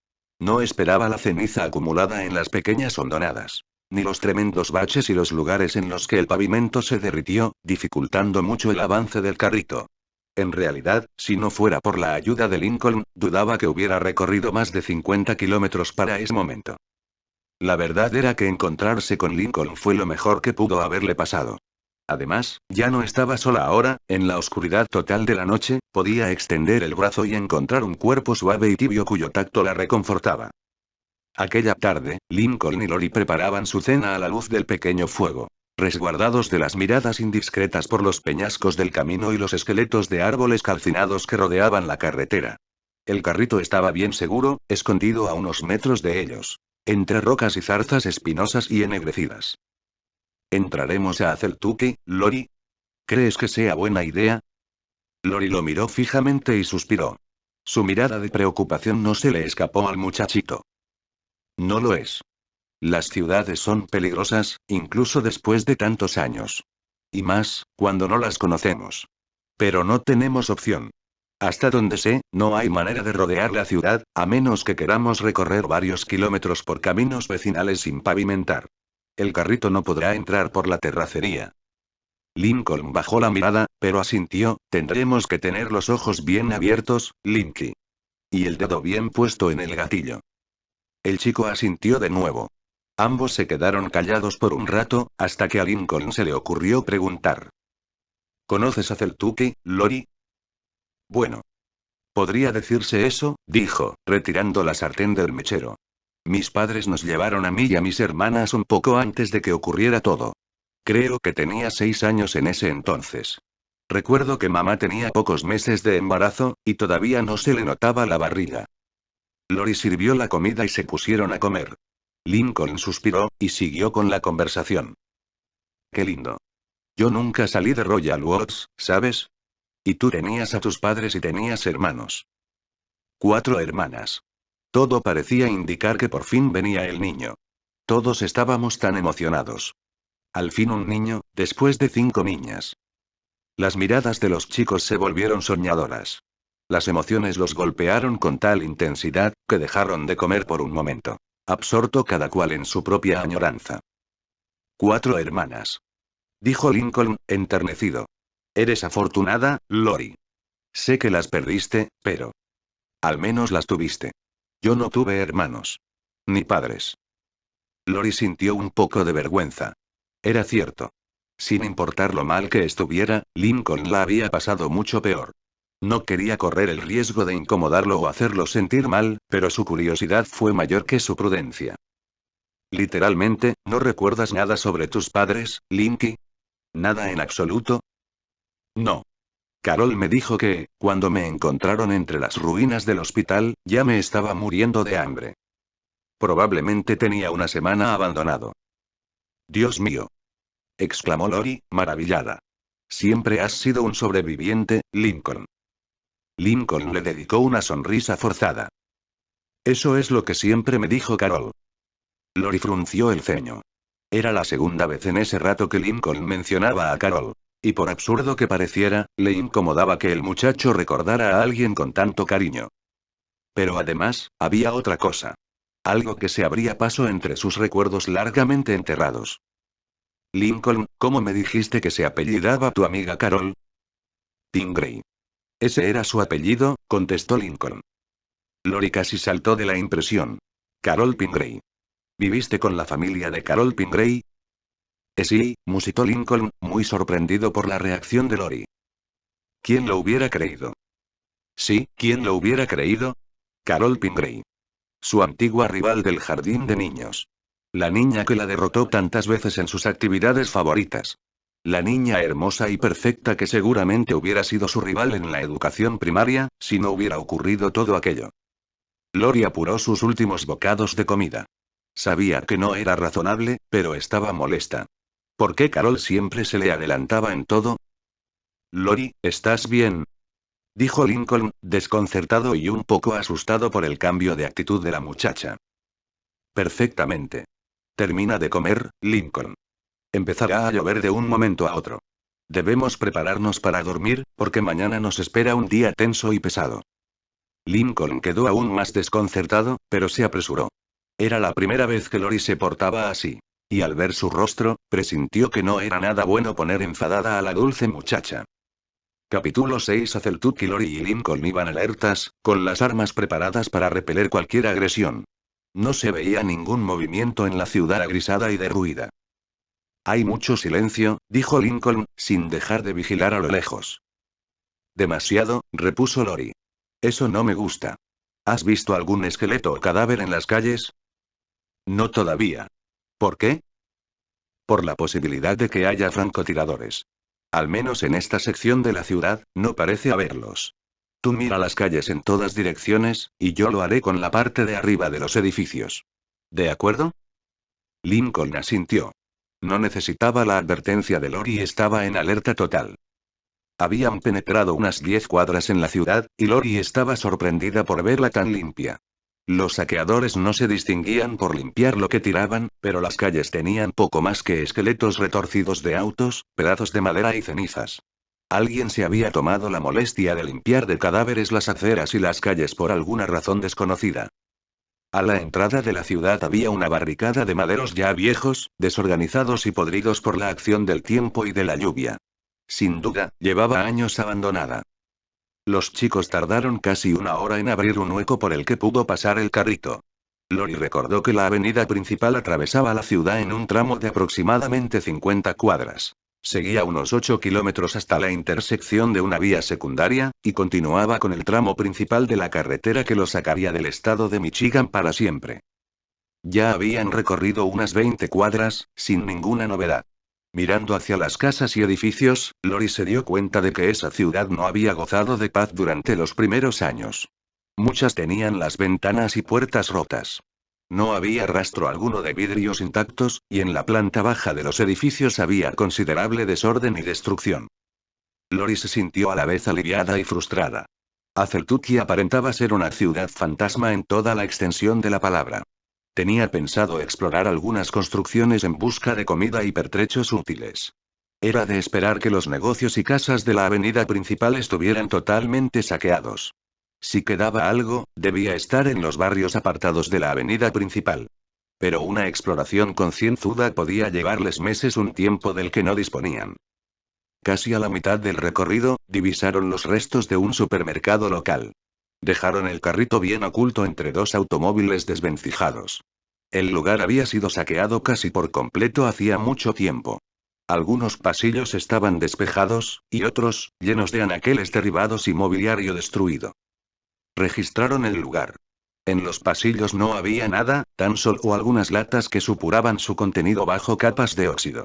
No esperaba la ceniza acumulada en las pequeñas hondonadas, ni los tremendos baches y los lugares en los que el pavimento se derritió, dificultando mucho el avance del carrito. En realidad, si no fuera por la ayuda de Lincoln, dudaba que hubiera recorrido más de 50 kilómetros para ese momento. La verdad era que encontrarse con Lincoln fue lo mejor que pudo haberle pasado. Además, ya no estaba sola ahora, en la oscuridad total de la noche, podía extender el brazo y encontrar un cuerpo suave y tibio cuyo tacto la reconfortaba. Aquella tarde, Lincoln y Lori preparaban su cena a la luz del pequeño fuego, resguardados de las miradas indiscretas por los peñascos del camino y los esqueletos de árboles calcinados que rodeaban la carretera. El carrito estaba bien seguro, escondido a unos metros de ellos, entre rocas y zarzas espinosas y ennegrecidas. ¿Entraremos a Azeltuki, Lori? ¿Crees que sea buena idea? Lori lo miró fijamente y suspiró. Su mirada de preocupación no se le escapó al muchachito. No lo es. Las ciudades son peligrosas, incluso después de tantos años. Y más, cuando no las conocemos. Pero no tenemos opción. Hasta donde sé, no hay manera de rodear la ciudad, a menos que queramos recorrer varios kilómetros por caminos vecinales sin pavimentar. El carrito no podrá entrar por la terracería. Lincoln bajó la mirada, pero asintió, tendremos que tener los ojos bien abiertos, Linky. Y el dedo bien puesto en el gatillo. El chico asintió de nuevo. Ambos se quedaron callados por un rato, hasta que a Lincoln se le ocurrió preguntar. ¿Conoces a Zeltuki, Lori? Bueno. Podría decirse eso, dijo, retirando la sartén del mechero. Mis padres nos llevaron a mí y a mis hermanas un poco antes de que ocurriera todo. Creo que tenía 6 años en ese entonces. Recuerdo que mamá tenía pocos meses de embarazo, y todavía no se le notaba la barriga. Lori sirvió la comida y se pusieron a comer. Lincoln suspiró, y siguió con la conversación. Qué lindo. Yo nunca salí de Royal Woods, ¿sabes? Y tú tenías a tus padres y tenías hermanos. 4 hermanas. Todo parecía indicar que por fin venía el niño. Todos estábamos tan emocionados. Al fin un niño, después de 5 niñas. Las miradas de los chicos se volvieron soñadoras. Las emociones los golpearon con tal intensidad, que dejaron de comer por un momento, absorto cada cual en su propia añoranza. 4 hermanas. Dijo Lincoln, enternecido. Eres afortunada, Lori. Sé que las perdiste, pero... al menos las tuviste. Yo no tuve hermanos. Ni padres. Lori sintió un poco de vergüenza. Era cierto. Sin importar lo mal que estuviera, Lincoln la había pasado mucho peor. No quería correr el riesgo de incomodarlo o hacerlo sentir mal, pero su curiosidad fue mayor que su prudencia. Literalmente, ¿no recuerdas nada sobre tus padres, Linky? ¿Nada en absoluto? No. Carol me dijo que, cuando me encontraron entre las ruinas del hospital, ya me estaba muriendo de hambre. Probablemente tenía una semana abandonado. Dios mío. Exclamó Lori, maravillada. Siempre has sido un sobreviviente, Lincoln. Lincoln le dedicó una sonrisa forzada. Eso es lo que siempre me dijo Carol. Lori frunció el ceño. Era la segunda vez en ese rato que Lincoln mencionaba a Carol. Y por absurdo que pareciera, le incomodaba que el muchacho recordara a alguien con tanto cariño. Pero además, había otra cosa. Algo que se abría paso entre sus recuerdos largamente enterrados. Lincoln, ¿cómo me dijiste que se apellidaba tu amiga Carol? Pingree. Ese era su apellido, contestó Lincoln. Lori casi saltó de la impresión. Carol Pingree. ¿Viviste con la familia de Carol Pingree? Sí, musitó Lincoln, muy sorprendido por la reacción de Lori. ¿Quién lo hubiera creído? Sí, ¿quién lo hubiera creído? Carol Pingree. Su antigua rival del jardín de niños. La niña que la derrotó tantas veces en sus actividades favoritas. La niña hermosa y perfecta que seguramente hubiera sido su rival en la educación primaria, si no hubiera ocurrido todo aquello. Lori apuró sus últimos bocados de comida. Sabía que no era razonable, pero estaba molesta. ¿Por qué Carol siempre se le adelantaba en todo? Lori, ¿estás bien? Dijo Lincoln, desconcertado y un poco asustado por el cambio de actitud de la muchacha. Perfectamente. Termina de comer, Lincoln. Empezará a llover de un momento a otro. Debemos prepararnos para dormir, porque mañana nos espera un día tenso y pesado. Lincoln quedó aún más desconcertado, pero se apresuró. Era la primera vez que Lori se portaba así. Y al ver su rostro, presintió que no era nada bueno poner enfadada a la dulce muchacha. Capítulo 6. Aceltuc y Lori y Lincoln iban alertas, con las armas preparadas para repeler cualquier agresión. No se veía ningún movimiento en la ciudad agrisada y derruida. Hay mucho silencio, dijo Lincoln, sin dejar de vigilar a lo lejos. Demasiado, repuso Lori. Eso no me gusta. ¿Has visto algún esqueleto o cadáver en las calles? No todavía. ¿Por qué? Por la posibilidad de que haya francotiradores. Al menos en esta sección de la ciudad, no parece haberlos. Tú mira las calles en todas direcciones, y yo lo haré con la parte de arriba de los edificios. ¿De acuerdo? Lincoln asintió. No necesitaba la advertencia de Lori y estaba en alerta total. Habían penetrado unas 10 cuadras en la ciudad, y Lori estaba sorprendida por verla tan limpia. Los saqueadores no se distinguían por limpiar lo que tiraban, pero las calles tenían poco más que esqueletos retorcidos de autos, pedazos de madera y cenizas. Alguien se había tomado la molestia de limpiar de cadáveres las aceras y las calles por alguna razón desconocida. A la entrada de la ciudad había una barricada de maderos ya viejos, desorganizados y podridos por la acción del tiempo y de la lluvia. Sin duda, llevaba años abandonada. Los chicos tardaron casi una hora en abrir un hueco por el que pudo pasar el carrito. Lori recordó que la avenida principal atravesaba la ciudad en un tramo de aproximadamente 50 cuadras. Seguía unos 8 kilómetros hasta la intersección de una vía secundaria, y continuaba con el tramo principal de la carretera que lo sacaría del estado de Michigan para siempre. Ya habían recorrido unas 20 cuadras, sin ninguna novedad. Mirando hacia las casas y edificios, Lori se dio cuenta de que esa ciudad no había gozado de paz durante los primeros años. Muchas tenían las ventanas y puertas rotas. No había rastro alguno de vidrios intactos, y en la planta baja de los edificios había considerable desorden y destrucción. Lori se sintió a la vez aliviada y frustrada. Aceltuki aparentaba ser una ciudad fantasma en toda la extensión de la palabra. Tenía pensado explorar algunas construcciones en busca de comida y pertrechos útiles. Era de esperar que los negocios y casas de la avenida principal estuvieran totalmente saqueados. Si quedaba algo, debía estar en los barrios apartados de la avenida principal. Pero una exploración concienzuda podía llevarles meses, un tiempo del que no disponían. Casi a la mitad del recorrido, divisaron los restos de un supermercado local. Dejaron el carrito bien oculto entre dos automóviles desvencijados. El lugar había sido saqueado casi por completo hacía mucho tiempo. Algunos pasillos estaban despejados, y otros, llenos de anaqueles derribados y mobiliario destruido. Registraron el lugar. En los pasillos no había nada, tan solo algunas latas que supuraban su contenido bajo capas de óxido.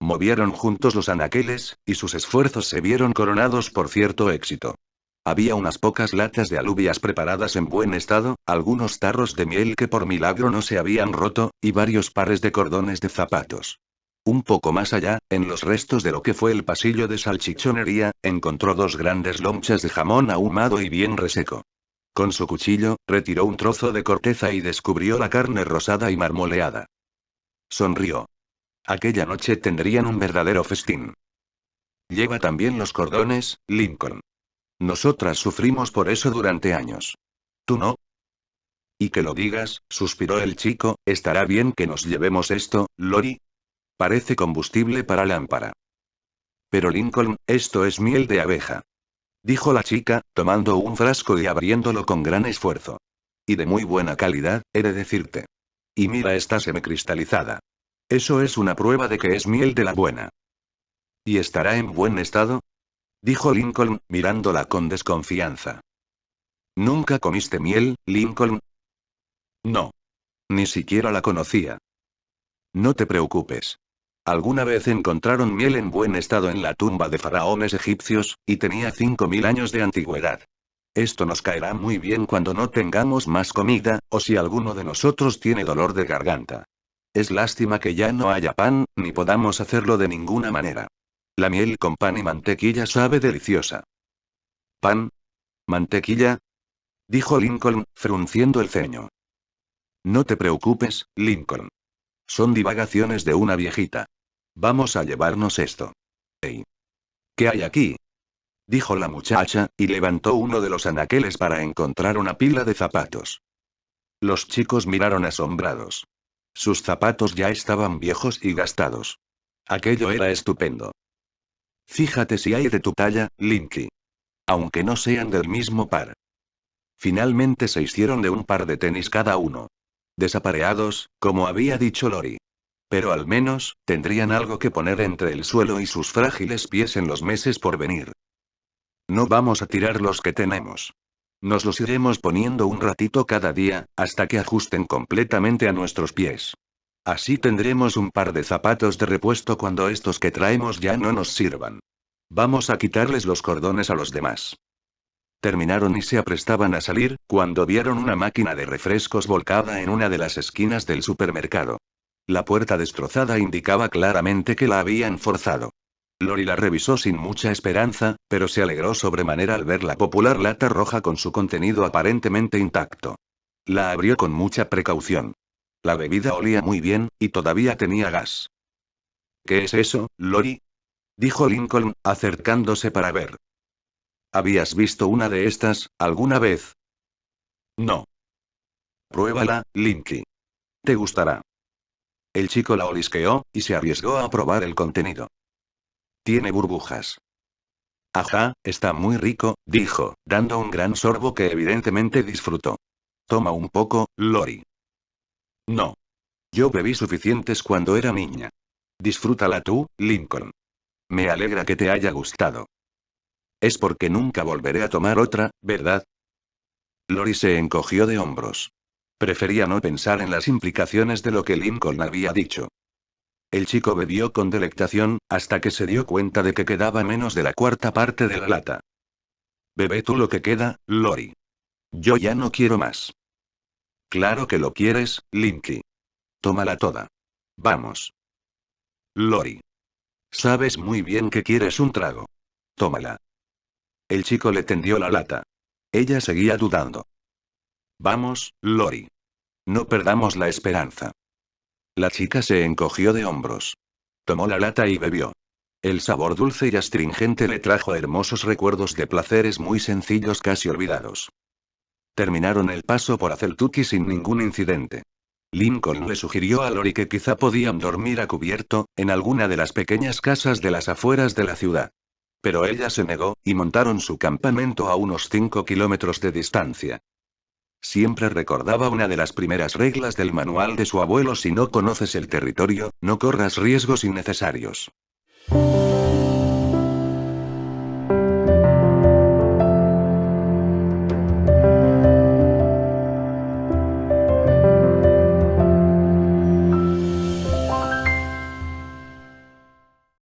Movieron juntos los anaqueles, y sus esfuerzos se vieron coronados por cierto éxito. Había unas pocas latas de alubias preparadas en buen estado, algunos tarros de miel que por milagro no se habían roto, y varios pares de cordones de zapatos. Un poco más allá, en los restos de lo que fue el pasillo de salchichonería, encontró dos grandes lonchas de jamón ahumado y bien reseco. Con su cuchillo, retiró un trozo de corteza y descubrió la carne rosada y marmoleada. Sonrió. Aquella noche tendrían un verdadero festín. Lleva también los cordones, Lincoln. Nosotras sufrimos por eso durante años. ¿Tú no? Y que lo digas, suspiró el chico, ¿estará bien que nos llevemos esto, Lori? Parece combustible para lámpara. Pero Lincoln, esto es miel de abeja. Dijo la chica, tomando un frasco y abriéndolo con gran esfuerzo. Y de muy buena calidad, he de decirte. Y mira, está semicristalizada. Eso es una prueba de que es miel de la buena. ¿Y estará en buen estado? Dijo Lincoln, mirándola con desconfianza. ¿Nunca comiste miel, Lincoln? No. Ni siquiera la conocía. No te preocupes. Alguna vez encontraron miel en buen estado en la tumba de faraones egipcios, y tenía 5000 años de antigüedad. Esto nos caerá muy bien cuando no tengamos más comida, o si alguno de nosotros tiene dolor de garganta. Es lástima que ya no haya pan, ni podamos hacerlo de ninguna manera. La miel con pan y mantequilla sabe deliciosa. ¿Pan? ¿Mantequilla? Dijo Lincoln, frunciendo el ceño. No te preocupes, Lincoln. Son divagaciones de una viejita. Vamos a llevarnos esto. Hey. ¿Qué hay aquí? Dijo la muchacha, y levantó uno de los anaqueles para encontrar una pila de zapatos. Los chicos miraron asombrados. Sus zapatos ya estaban viejos y gastados. Aquello era estupendo. Fíjate si hay de tu talla, Linky. Aunque no sean del mismo par. Finalmente se hicieron de un par de tenis cada uno. Desapareados, como había dicho Lori. Pero al menos, tendrían algo que poner entre el suelo y sus frágiles pies en los meses por venir. No vamos a tirar los que tenemos. Nos los iremos poniendo un ratito cada día, hasta que ajusten completamente a nuestros pies. Así tendremos un par de zapatos de repuesto cuando estos que traemos ya no nos sirvan. Vamos a quitarles los cordones a los demás. Terminaron y se aprestaban a salir, cuando vieron una máquina de refrescos volcada en una de las esquinas del supermercado. La puerta destrozada indicaba claramente que la habían forzado. Lori la revisó sin mucha esperanza, pero se alegró sobremanera al ver la popular lata roja con su contenido aparentemente intacto. La abrió con mucha precaución. La bebida olía muy bien, y todavía tenía gas. ¿Qué es eso, Lori? Dijo Lincoln, acercándose para ver. ¿Habías visto una de estas, alguna vez? No. Pruébala, Linky. Te gustará. El chico la olisqueó, y se arriesgó a probar el contenido. Tiene burbujas. Ajá, está muy rico, dijo, dando un gran sorbo que evidentemente disfrutó. Toma un poco, Lori. No. Yo bebí suficientes cuando era niña. Disfrútala tú, Lincoln. Me alegra que te haya gustado. Es porque nunca volveré a tomar otra, ¿verdad? Lori se encogió de hombros. Prefería no pensar en las implicaciones de lo que Lincoln había dicho. El chico bebió con delectación, hasta que se dio cuenta de que quedaba menos de la cuarta parte de la lata. Bebe tú lo que queda, Lori. Yo ya no quiero más. Claro que lo quieres, Linky. Tómala toda. Vamos. Lori. Sabes muy bien que quieres un trago. Tómala. El chico le tendió la lata. Ella seguía dudando. Vamos, Lori. No perdamos la esperanza. La chica se encogió de hombros. Tomó la lata y bebió. El sabor dulce y astringente le trajo hermosos recuerdos de placeres muy sencillos casi olvidados. Terminaron el paso por Aceltuki sin ningún incidente. Lincoln le sugirió a Lori que quizá podían dormir a cubierto, en alguna de las pequeñas casas de las afueras de la ciudad. Pero ella se negó, y montaron su campamento a unos 5 kilómetros de distancia. Siempre recordaba una de las primeras reglas del manual de su abuelo: si no conoces el territorio, no corras riesgos innecesarios.